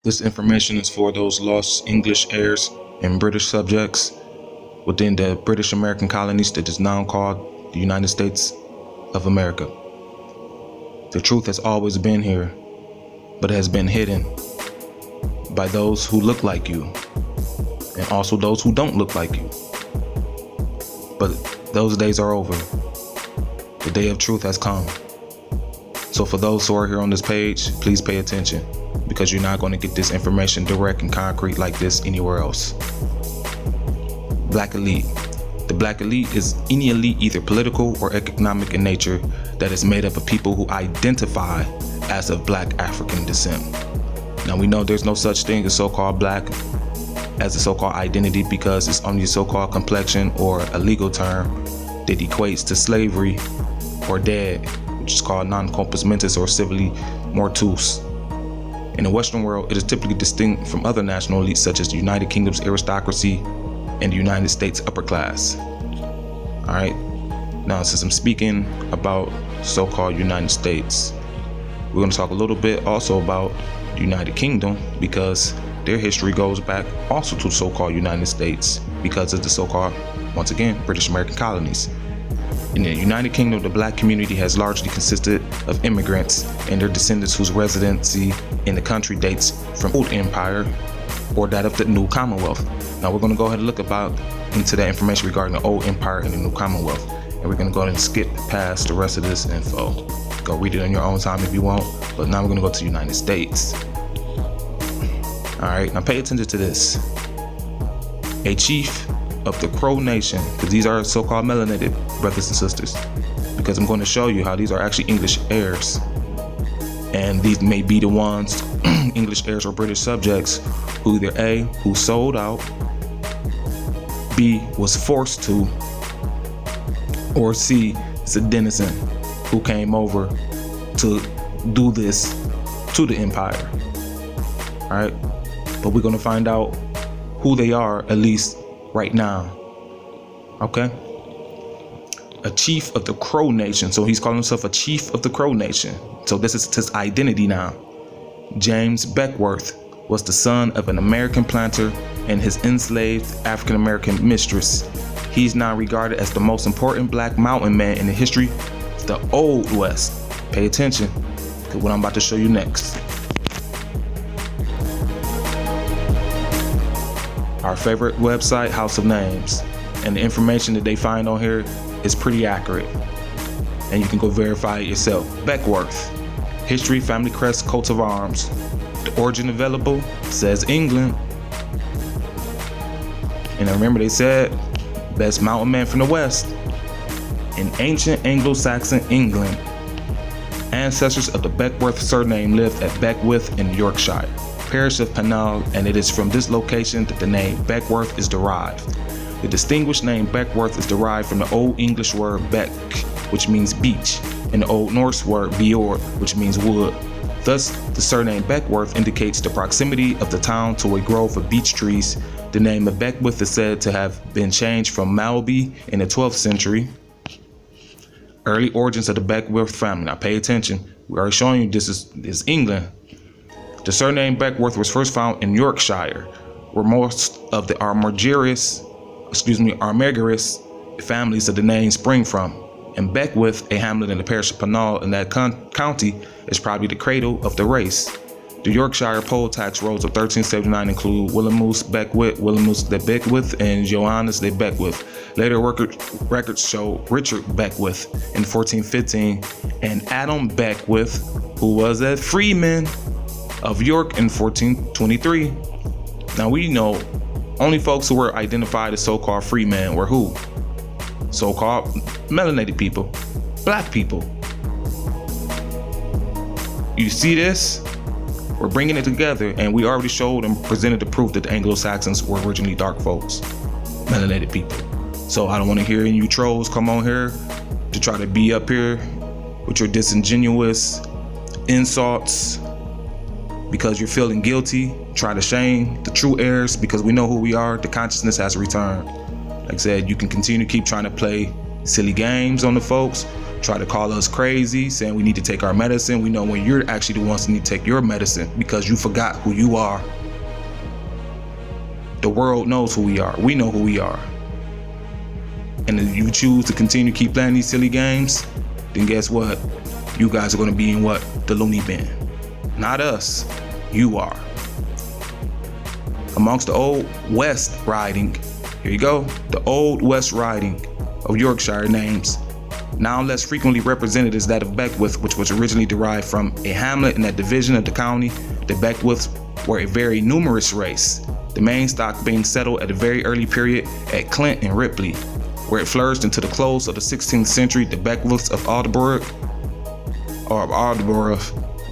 This information is for those lost English heirs and British subjects within the British American colonies that is now called the United States of America. The truth has always been here, but it has been hidden by those who look like you and also those who don't look like you. But those days are over. The day of truth has come. So for those who are here on this page, please pay attention, because you're not going to get this information direct and concrete like this anywhere else. Black elite. The black elite is any elite, either political or economic in nature, that is made up of people who identify as of black African descent. Now we know there's no such thing as so-called black as a so-called identity, because it's only a so-called complexion or a legal term that equates to slavery or dead, which is called non compos mentis or civilly mortuus. In the Western world, it is typically distinct from other national elites such as the United Kingdom's aristocracy and the United States upper class. Alright, now since I'm speaking about so-called United States, we're going to talk a little bit also about the United Kingdom, because their history goes back also to the so-called United States because of the so-called, once again, British American colonies. In the United Kingdom, the black community has largely consisted of immigrants and their descendants whose residency in the country dates from old empire or that of the new Commonwealth. Now we're going to go ahead and look into that information regarding the old empire and the new Commonwealth, and we're going to go ahead and skip past the rest of this info. Go read it on your own time if you want, but now we're going to go to the United States. Alright, now pay attention to this. A chief of the Crow Nation, because these are so-called melanated brothers and sisters, because I'm going to show you how these are actually English heirs, and these may be the ones English heirs or British subjects who either A, who sold out, B, was forced to, or C, is a denizen who came over to do this to the empire. Alright, but we're going to find out who they are, at least right now. Okay? A chief of the Crow Nation. So he's calling himself a chief of the Crow Nation. So this is his identity now. James Beckwith was the son of an American planter and his enslaved African American mistress. He's now regarded as the most important black mountain man in the history of the Old West. Pay attention to what I'm about to show you next. Our favorite website, House of Names, and the information that they find on here is pretty accurate, and you can go verify it yourself. Beckwith, history, family crest, coats of arms. The origin available says England, and remember they said best mountain man from the West. In ancient Anglo-Saxon England, ancestors of the Beckwith surname lived at Beckwith in Yorkshire, parish of Pennell, and it is from this location that the name Beckwith is derived. The distinguished name Beckwith is derived from the Old English word beck, which means beach, and the Old Norse word bjord, which means wood. Thus, the surname Beckwith indicates the proximity of the town to a grove of beech trees. The name of Beckwith is said to have been changed from Malby in the 12th century. Early origins of the Beckwith family. Now pay attention. We're already showing you this is England. The surname Beckwith was first found in Yorkshire, where most of the Armigerous families of the name spring from. And Beckwith, a hamlet in the parish of Pennell in that county, is probably the cradle of the race. The Yorkshire poll tax rolls of 1379 include Willemus Beckwith, Willemus de Beckwith, and Johannes de Beckwith. Later records show Richard Beckwith in 1415 and Adam Beckwith, who was a freeman of York in 1423. Now we know only folks who were identified as so-called free men were who? So-called melanated people, black people. You see this? We're bringing it together, and we already showed and presented the proof that the Anglo-Saxons were originally dark folks, melanated people. So I don't want to hear any of you trolls come on here to try to be up here with your disingenuous insults because you're feeling guilty. Try to shame the true heirs, because we know who we are. The consciousness has returned. Like I said, you can continue to keep trying to play silly games on the folks, try to call us crazy, saying we need to take our medicine. We know when you're actually the ones that need to take your medicine because you forgot who you are. The world knows who we are. We know who we are. And if you choose to continue to keep playing these silly games, then guess what? You guys are going to be in what? The loony bin. Not us. You are. Amongst the Old West riding, here you go, the Old West riding of Yorkshire names, now less frequently represented is that of Beckwith, which was originally derived from a hamlet in that division of the county. The Beckwiths were a very numerous race, the main stock being settled at a very early period at Clint and Ripley, where it flourished into the close of the 16th century. The Beckwiths of Aldborough,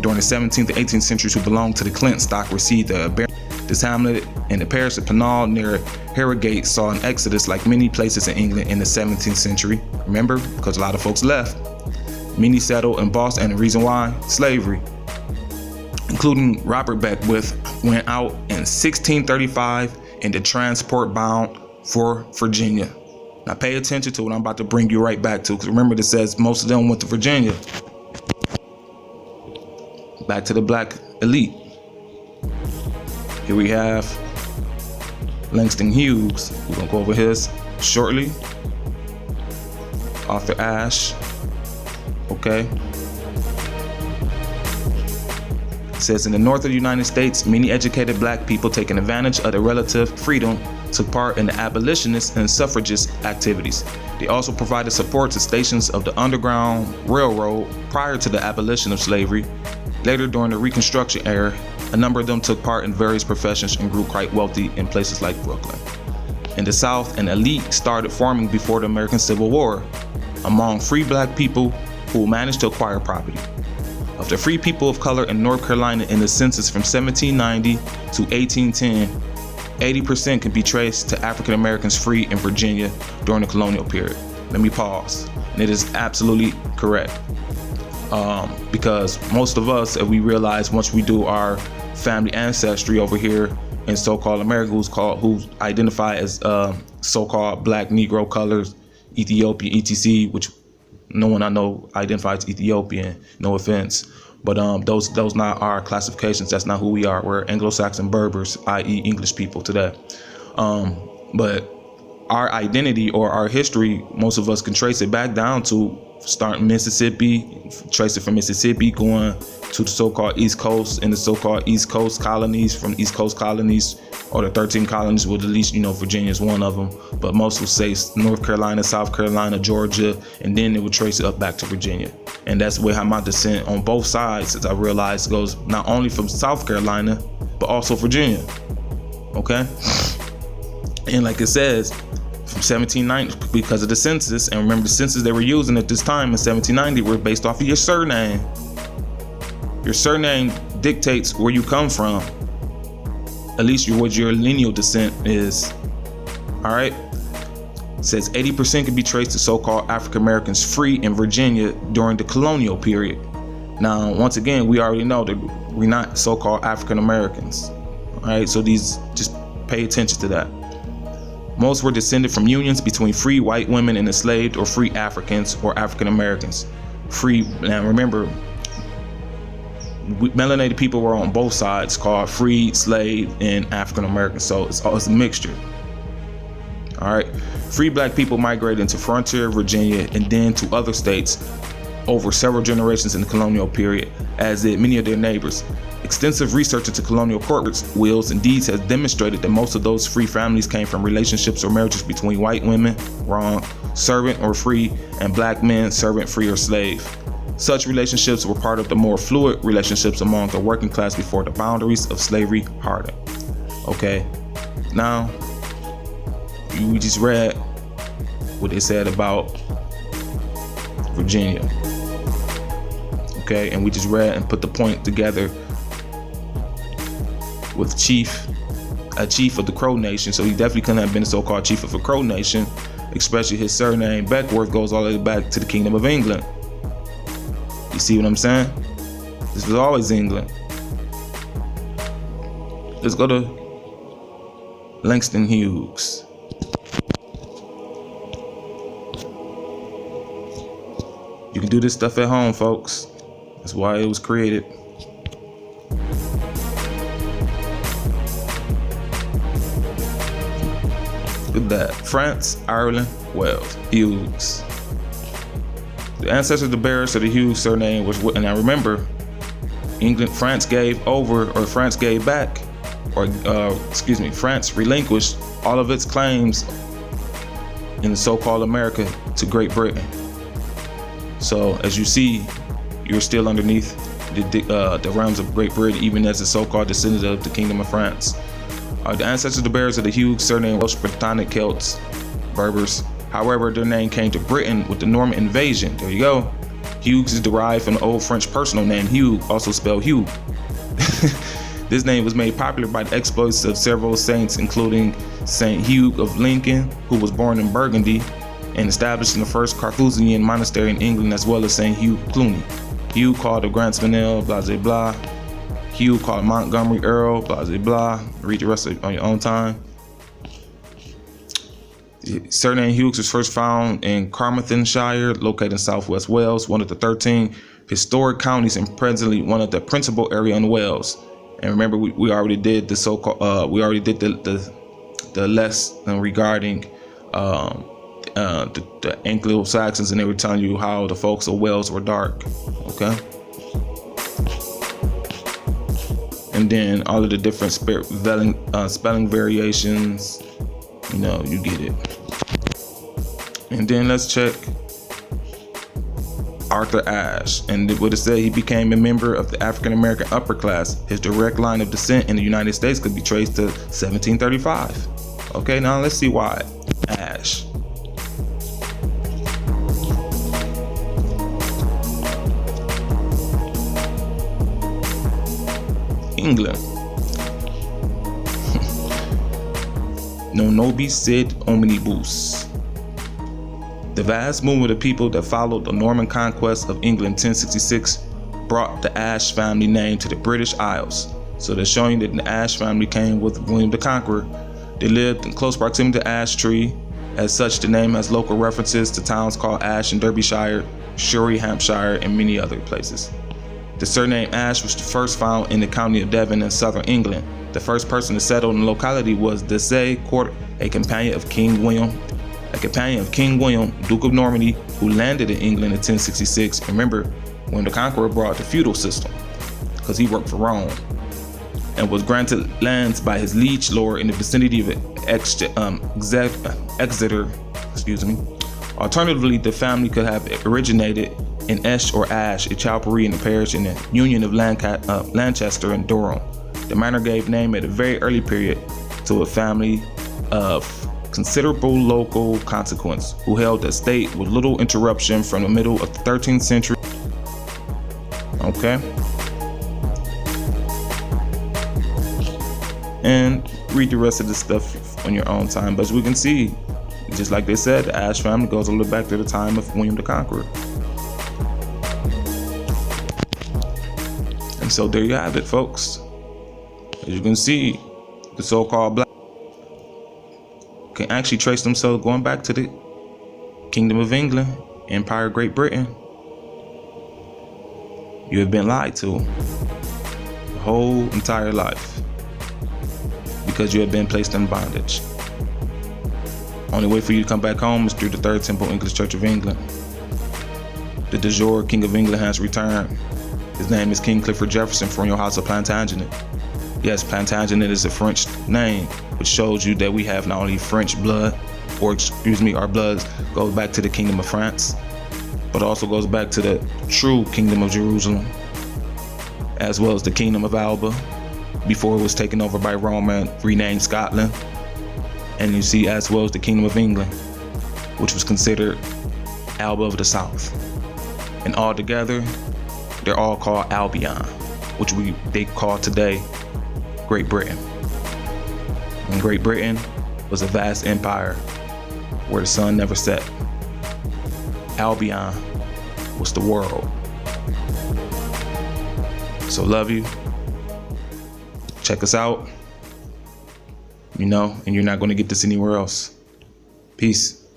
during the 17th and 18th centuries, who belonged to the Clint stock, received this hamlet in the parish of Penal near Harrogate saw an exodus like many places in England in the 17th century. Remember, because a lot of folks left. Many settled in Boston, and the reason why? Slavery. Including Robert Beckwith, went out in 1635 in the transport bound for Virginia. Now pay attention to what I'm about to bring you right back to, because remember this says most of them went to Virginia. Back to the black elite. Here we have Langston Hughes. We're gonna go over his shortly. Author Ashe. Okay. It says in the north of the United States, many educated black people taking advantage of their relative freedom took part in the abolitionist and suffragist activities. They also provided support to stations of the Underground Railroad prior to the abolition of slavery. Later, during the Reconstruction era, a number of them took part in various professions and grew quite wealthy in places like Brooklyn. In the South, an elite started forming before the American Civil War among free black people who managed to acquire property. Of the free people of color in North Carolina in the census from 1790 to 1810, 80% can be traced to African Americans free in Virginia during the colonial period. Let me pause. And it is absolutely correct. Because most of us, if we realize once we do our family ancestry over here in so-called America, who identify as so-called black Negro colors, Ethiopian, etc., which no one I know identifies Ethiopian, no offense, but those not our classifications. That's not who we are. We're Anglo-Saxon Berbers, i.e. English people today. But our identity or our history, most of us can trace it back down to starting Mississippi, trace it from Mississippi, going to the so-called East Coast, and the so-called East Coast colonies, from East Coast colonies, or the 13 colonies, well, at least, Virginia is one of them, but most will say North Carolina, South Carolina, Georgia, and then it would trace it up back to Virginia. And that's where my descent on both sides, as I realized, goes not only from South Carolina, but also Virginia. Okay? And like it says, from 1790, because of the census, and remember the census they were using at this time in 1790 were based off of your surname. Your surname dictates where you come from, at least what your lineal descent is. All right. It says 80% can be traced to so-called African Americans free in Virginia during the colonial period. Now, once again, we already know that we're not so-called African Americans. All right. So just pay attention to that. Most were descended from unions between free white women and enslaved or free Africans or African Americans. Now remember, melanated people were on both sides, called free, slave, and African Americans. So it's a mixture. All right. Free black people migrated into frontier Virginia and then to other states over several generations in the colonial period, as did many of their neighbors. Extensive research into colonial court wills and deeds has demonstrated that most of those free families came from relationships or marriages between white women, wrong, servant or free, and black men, servant, free, or slave. Such relationships were part of the more fluid relationships among the working class before the boundaries of slavery hardened. Okay, now we just read what they said about Virginia. Okay, and we just read and put the point together with a chief of the Crow Nation. So he definitely couldn't have been a so-called chief of a Crow Nation, especially his surname Beckwith goes all the way back to the Kingdom of England. You see what I'm saying? This was always England. Let's go to Langston Hughes. You can do this stuff at home, folks. That's why it was created. Look at that. France, Ireland, Wales. Hughes. The ancestors, the bearers of the Hughes surname was, and now remember, France gave back, France relinquished all of its claims in the so-called America to Great Britain. So as you see, you're still underneath the realms of Great Britain, even as the so-called descendant of the Kingdom of France. The ancestors, the bearers of the Hughes surname, Welsh, Britannic, Celts, Berbers. However, their name came to Britain with the Norman invasion. There you go. Hughes is derived from the old French personal name Hugh, also spelled Hugh. This name was made popular by the exploits of several saints, including Saint Hugh of Lincoln, who was born in Burgundy and established in the first Carthusian monastery in England, as well as Saint Hugh Cluny. Hugh called the Grantmanel, blah, blah, blah. Hugh called Montgomery Earl, blah, blah, blah. Read the rest of it on your own time. The surname Hughes was first found in Carmarthenshire, located in southwest Wales, one of the 13 historic counties and presently one of the principal area in Wales. And remember, we already did the so-called the lesson regarding the Anglo-Saxons, and they were telling you how the folks of Wales were dark. Okay. And then all of the different spelling variations, you know, you get it. And then let's check Arthur Ashe. And what it said, he became a member of the African American upper class. His direct line of descent in the United States could be traced to 1735. Okay, now let's see why. Ashe. England. Non nobis sed omnibus. The vast movement of people that followed the Norman conquest of England in 1066 brought the Ashe family name to the British Isles. So they're showing that the Ashe family came with William the Conqueror. They lived in close proximity to Ash Tree. As such, the name has local references to towns called Ashe in Derbyshire, Surrey, Hampshire, and many other places. The surname Ashe was first found in the county of Devon in southern England. The first person to settle in the locality was Desaix Court, a companion of King William, Duke of Normandy, who landed in England in 1066. Remember, when the Conqueror brought the feudal system, because he worked for Rome, and was granted lands by his liege lord in the vicinity of Exeter. Alternatively, the family could have originated in Ashe or Ashe, a chapelry in the parish in the Union of Lancaster and Durham. The manor gave name at a very early period to a family of considerable local consequence, who held the estate with little interruption from the middle of the 13th century. Okay. And read the rest of the stuff on your own time. But as we can see, just like they said, the Ashe family goes a little back to the time of William the Conqueror. And so there you have it, folks. As you can see, the so-called black can actually trace themselves going back to the Kingdom of England, Empire Great Britain. You have been lied to the whole entire life because you have been placed in bondage. Only way for you to come back home is through the Third Temple English Church of England. The de jure King of England has returned. His name is King Clifford Jefferson from your house of Plantagenet. Yes, Plantagenet is a French name, which shows you that we have not only French blood, our blood goes back to the Kingdom of France, but also goes back to the true Kingdom of Jerusalem, as well as the Kingdom of Alba, before it was taken over by Rome and renamed Scotland. And you see, as well as the Kingdom of England, which was considered Alba of the South. And all together, they're all called Albion, which they call today Great Britain. And Great Britain was a vast empire where the sun never set. Albion was the world. So love you. Check us out. And you're not going to get this anywhere else. Peace.